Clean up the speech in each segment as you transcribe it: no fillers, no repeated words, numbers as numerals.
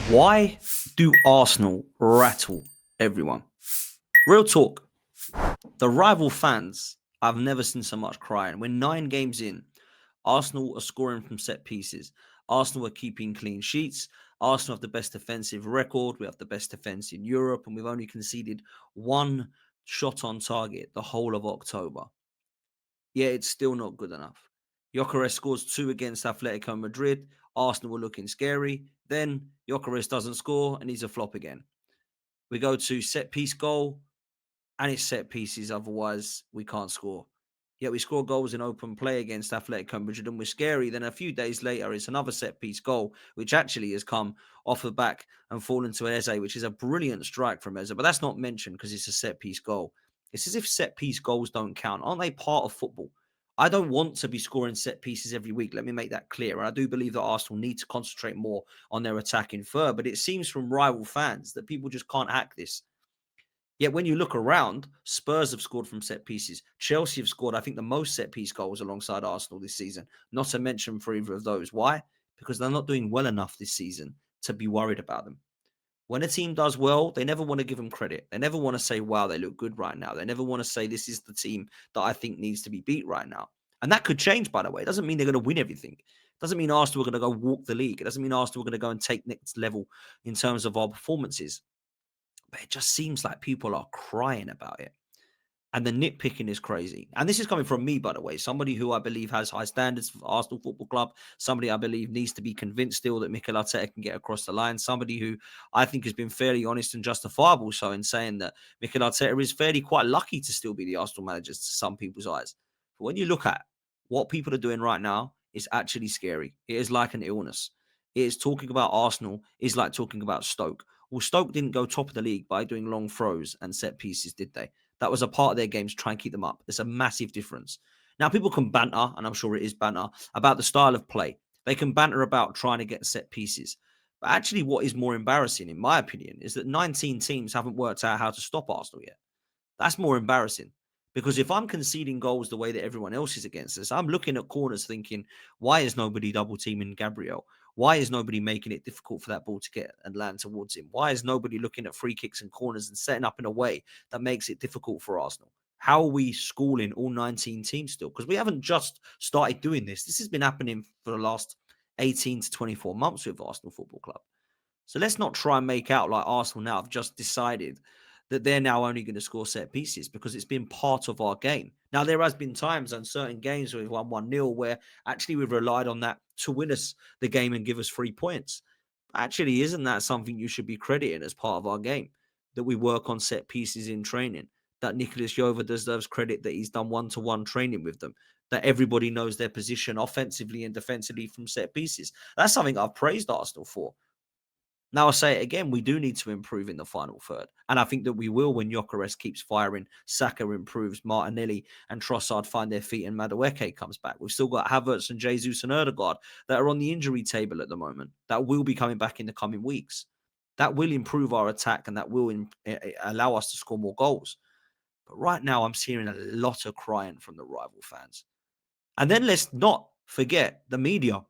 Why do Arsenal rattle everyone? Real talk. The rival fans, I've never seen so much crying. We're 9 games in. Arsenal are scoring from set pieces. Arsenal are keeping clean sheets. Arsenal have the best defensive record. We have the best defense in Europe, and we've only conceded one shot on target the whole of October. Yeah, it's still not good enough. Gyökeres scores two against Atletico Madrid. Arsenal were looking scary. Then Gyökeres doesn't score, and he's a flop again. We go to set piece goal, and it's set pieces. Otherwise, we can't score. Yet we score goals in open play against Atletico Madrid, and we're scary. Then a few days later, it's another set piece goal, which actually has come off the back and fallen to Eze, which is a brilliant strike from Eze. But that's not mentioned because it's a set piece goal. It's as if set piece goals don't count. Aren't they part of football? I don't want to be scoring set pieces every week. Let me make that clear. And I do believe that Arsenal need to concentrate more on their attacking third. But it seems from rival fans that people just can't hack this. Yet when you look around, Spurs have scored from set pieces. Chelsea have scored, I think, the most set piece goals alongside Arsenal this season. Not to mention for either of those. Why? Because they're not doing well enough this season to be worried about them. When a team does well, they never want to give them credit. They never want to say, wow, they look good right now. They never want to say, this is the team that I think needs to be beat right now. And that could change, by the way. It doesn't mean they're going to win everything. It doesn't mean Arsenal are going to go walk the league. It doesn't mean Arsenal are going to go and take next level in terms of our performances. But it just seems like people are crying about it. And the nitpicking is crazy. And this is coming from me, by the way, somebody who I believe has high standards for Arsenal Football Club, somebody I believe needs to be convinced still that Mikel Arteta can get across the line, somebody who I think has been fairly honest and justifiable so in saying that Mikel Arteta is fairly quite lucky to still be the Arsenal manager to some people's eyes. But when you look at what people are doing right now, it's actually scary. It is like an illness. It is talking about Arsenal is like talking about Stoke. Well, Stoke didn't go top of the league by doing long throws and set pieces, did they? That was a part of their game to try and keep them up. There's a massive difference. Now, people can banter, and I'm sure it is banter, about the style of play. They can banter about trying to get set pieces. But actually, what is more embarrassing, in my opinion, is that 19 teams haven't worked out how to stop Arsenal yet. That's more embarrassing. Because if I'm conceding goals the way that everyone else is against us, I'm looking at corners thinking, why is nobody double teaming Gabriel? Why is nobody making it difficult for that ball to get and land towards him? Why is nobody looking at free kicks and corners and setting up in a way that makes it difficult for Arsenal? How are we schooling all 19 teams still? Because we haven't just started doing this. This has been happening for the last 18 to 24 months with Arsenal Football Club. So let's not try and make out like Arsenal now have just decided that they're now only going to score set pieces because it's been part of our game. Now, there has been times on certain games where we've won 1-0 where actually we've relied on that to win us the game and give us 3 points. Actually, isn't that something you should be crediting as part of our game? That we work on set pieces in training, that Nicholas Jova deserves credit that he's done one-to-one training with them, that everybody knows their position offensively and defensively from set pieces. That's something I've praised Arsenal for. Now, I'll say it again, we do need to improve in the final third. And I think that we will when Gyökeres keeps firing, Saka improves, Martinelli and Trossard find their feet, and Madueke comes back. We've still got Havertz and Jesus and Erdegaard that are on the injury table at the moment that will be coming back in the coming weeks. That will improve our attack and that will allow us to score more goals. But right now, I'm seeing a lot of crying from the rival fans. And then let's not forget the media,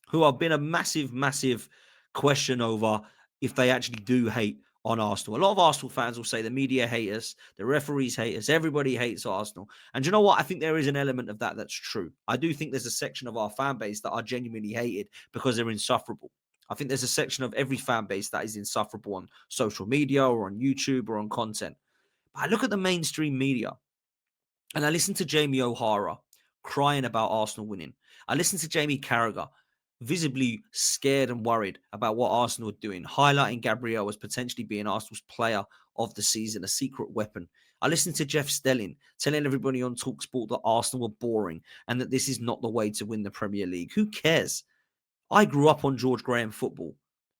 who have been a massive, massive question over if they actually do hate on Arsenal. A lot of Arsenal fans will say the media hate us, the referees hate us, everybody hates Arsenal. And you know what? I think there is an element of that that's true. I do think there's a section of our fan base that are genuinely hated because they're insufferable. I think there's a section of every fan base that is insufferable on social media or on YouTube or on content. But I look at the mainstream media and I listened to Jamie O'Hara crying about Arsenal winning. I listened to Jamie Carragher visibly scared and worried about what Arsenal were doing, highlighting Gabriel as potentially being Arsenal's player of the season, a secret weapon. I listened to Jeff Stelling telling everybody on TalkSport that Arsenal were boring and that this is not the way to win the Premier League. Who cares? I grew up on George Graham football.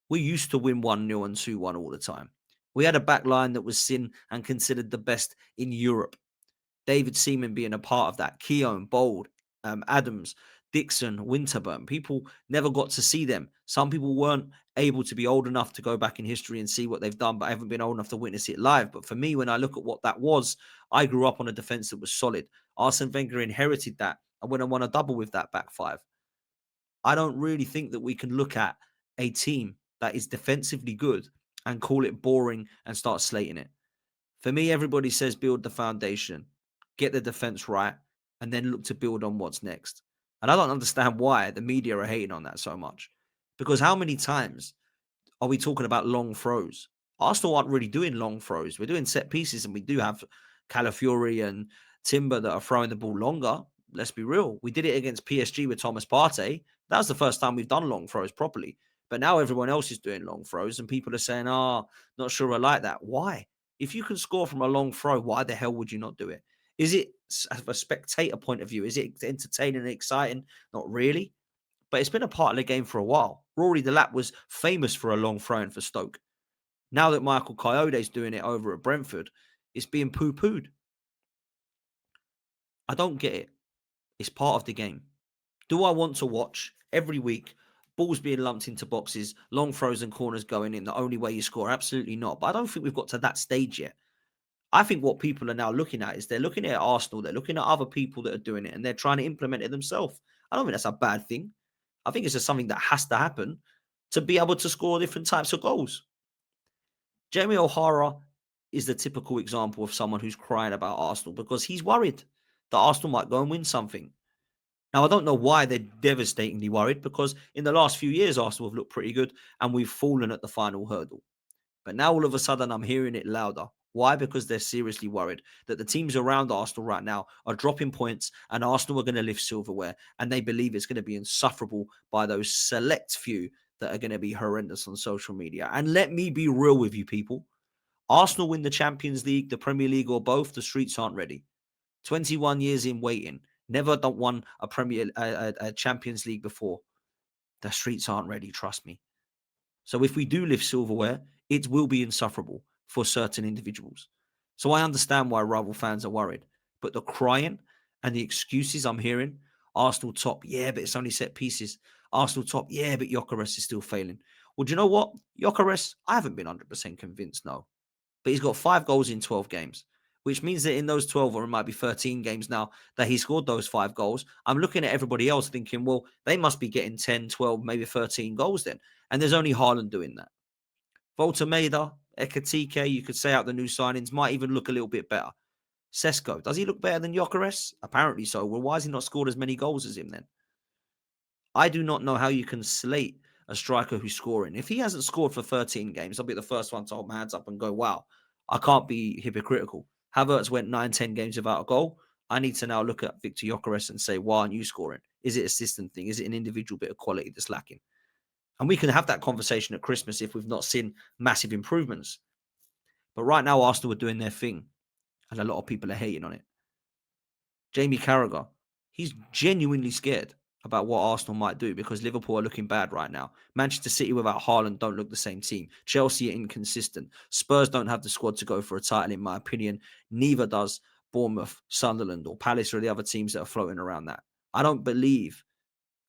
We used to win 1-0 and 2-1 all the time. We had a back line that was seen and considered the best in Europe. David Seaman being a part of that, Keown, Bold, Adams, Dixon, Winterburn. People never got to see them. Some people weren't able to be old enough to go back in history and see what they've done, but haven't been old enough to witness it live. But for me, when I look at what that was, I grew up on a defense that was solid. Arsene Wenger inherited that and went and won a double with that back five. I don't really think that we can look at a team that is defensively good and call it boring and start slating it. For me, everybody says build the foundation, get the defense right, and then look to build on what's next. And I don't understand why the media are hating on that so much. Because how many times are we talking about long throws? Arsenal aren't really doing long throws. We're doing set pieces, and we do have Calafiori and Timber that are throwing the ball longer. Let's be real. We did it against PSG with Thomas Partey. That was the first time we've done long throws properly. But now everyone else is doing long throws, and people are saying, oh, not sure I like that. Why? If you can score from a long throw, why the hell would you not do it? Is it a spectator point of view? Is it entertaining and exciting? Not really. But it's been a part of the game for a while. Rory Delap was famous for a long throw-in for Stoke. Now that Michael Coyote's doing it over at Brentford, it's being poo-pooed. I don't get it. It's part of the game. Do I want to watch every week balls being lumped into boxes, long throws and corners going in, the only way you score? Absolutely not. But I don't think we've got to that stage yet. I think what people are now looking at is they're looking at Arsenal, they're looking at other people that are doing it, and they're trying to implement it themselves. I don't think that's a bad thing. I think it's just something that has to happen to be able to score different types of goals. Jamie O'Hara is the typical example of someone who's crying about Arsenal because he's worried that Arsenal might go and win something. Now, I don't know why they're devastatingly worried because in the last few years, Arsenal have looked pretty good and we've fallen at the final hurdle. But now all of a sudden, I'm hearing it louder. Why? Because they're seriously worried that the teams around Arsenal right now are dropping points and Arsenal are going to lift silverware. And they believe it's going to be insufferable by those select few that are going to be horrendous on social media. And let me be real with you, people. Arsenal win the Champions League, the Premier League, or both, the streets aren't ready. 21 years in waiting. Never won a Champions League before. The streets aren't ready, trust me. So if we do lift silverware, it will be insufferable for certain individuals. So I understand why rival fans are worried. But the crying and the excuses I'm hearing, Arsenal top, yeah, but it's only set pieces. Arsenal top, yeah, but Gyökeres is still failing. Well, do you know what? Gyökeres, I haven't been 100% convinced, no. But he's got 5 goals in 12 games, which means that in those 12, or it might be 13 games now, that he scored those 5 goals. I'm looking at everybody else thinking, well, they must be getting 10, 12, maybe 13 goals then. And there's only Haaland doing that. Voltameda, Ekatike, you could say out the new signings, might even look a little bit better. Sesko, does he look better than Gyökeres? Apparently so. Well, why has he not scored as many goals as him then? I do not know how you can slate a striker who's scoring. If he hasn't scored for 13 games, I'll be the first one to hold my hands up and go, wow, I can't be hypocritical. Havertz went 9, 10 games without a goal. I need to now look at Victor Gyökeres and say, why aren't you scoring? Is it a system thing? Is it an individual bit of quality that's lacking? And we can have that conversation at Christmas if we've not seen massive improvements. But right now, Arsenal are doing their thing, and a lot of people are hating on it. Jamie Carragher, he's genuinely scared about what Arsenal might do because Liverpool are looking bad right now. Manchester City without Haaland don't look the same team. Chelsea are inconsistent. Spurs don't have the squad to go for a title, in my opinion. Neither does Bournemouth, Sunderland, or Palace, or the other teams that are floating around that. I don't believe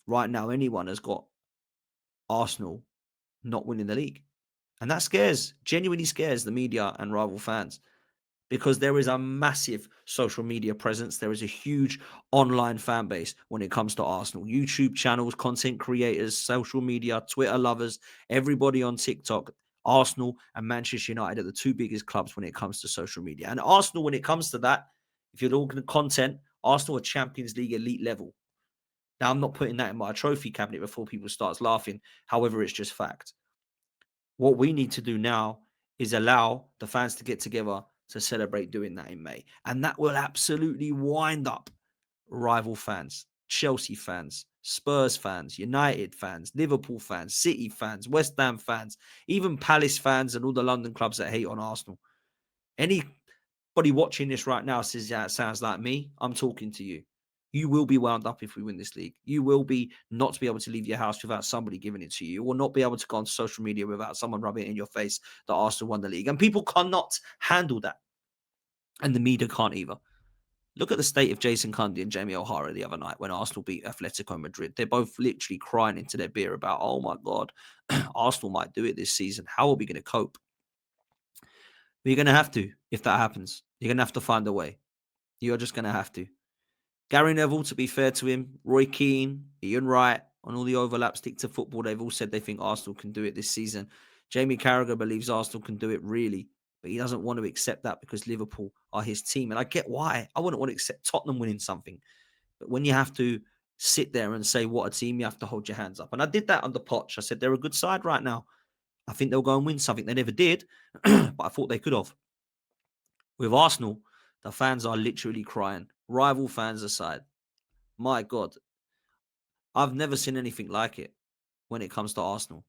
right now anyone has got Arsenal not winning the league. And that genuinely scares the media and rival fans because there is a massive social media presence. There is a huge online fan base when it comes to Arsenal. YouTube channels, content creators, social media, Twitter lovers, everybody on TikTok. Arsenal and Manchester United are the 2 biggest clubs when it comes to social media. And Arsenal, when it comes to that, if you're looking at content, Arsenal are Champions League elite level. Now, I'm not putting that in my trophy cabinet before people start laughing. However, it's just fact. What we need to do now is allow the fans to get together to celebrate doing that in May. And that will absolutely wind up rival fans, Chelsea fans, Spurs fans, United fans, Liverpool fans, City fans, West Ham fans, even Palace fans and all the London clubs that hate on Arsenal. Anybody watching this right now says, yeah, it sounds like me. I'm talking to you. You will be wound up if we win this league. You will be not to be able to leave your house without somebody giving it to you, or not be able to go on social media without someone rubbing it in your face that Arsenal won the league. And people cannot handle that. And the media can't either. Look at the state of Jason Cundy and Jamie O'Hara the other night when Arsenal beat Atletico Madrid. They're both literally crying into their beer about, oh my God, Arsenal might do it this season. How are we going to cope? But you're going to have to, if that happens. You're going to have to find a way. You're just going to have to. Gary Neville, to be fair to him, Roy Keane, Ian Wright, on all the overlap, stick to football. They've all said they think Arsenal can do it this season. Jamie Carragher believes Arsenal can do it really, but he doesn't want to accept that because Liverpool are his team. And I get why. I wouldn't want to accept Tottenham winning something. But when you have to sit there and say what a team, you have to hold your hands up. And I did that under Poch. I said they're a good side right now. I think they'll go and win something. They never did, but I thought they could have. With Arsenal, the fans are literally crying. Rival fans aside. My God, I've never seen anything like it when it comes to Arsenal.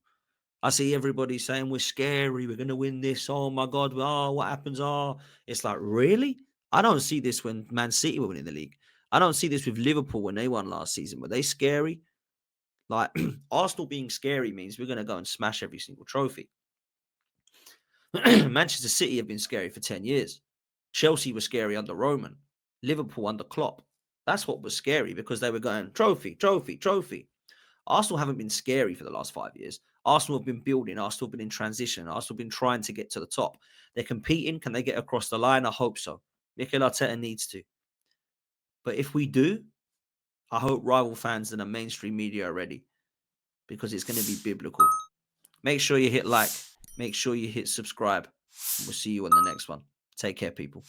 I see everybody saying we're scary, we're going to win this. Oh my God, oh, what happens? Oh, it's like, really? I don't see this when Man City were winning the league. I don't see this with Liverpool when they won last season. Were they scary? Like, Arsenal being scary means we're going to go and smash every single trophy. Manchester City have been scary for 10 years. Chelsea was scary under Roman. Liverpool under Klopp. That's what was scary because they were going trophy, trophy, trophy. Arsenal haven't been scary for the last 5 years. Arsenal have been building. Arsenal have been in transition. Arsenal have been trying to get to the top. They're competing. Can they get across the line? I hope so. Mikel Arteta needs to. But if we do, I hope rival fans and the mainstream media are ready because it's going to be biblical. Make sure you hit like. Make sure you hit subscribe. We'll see you on the next one. Take care, people.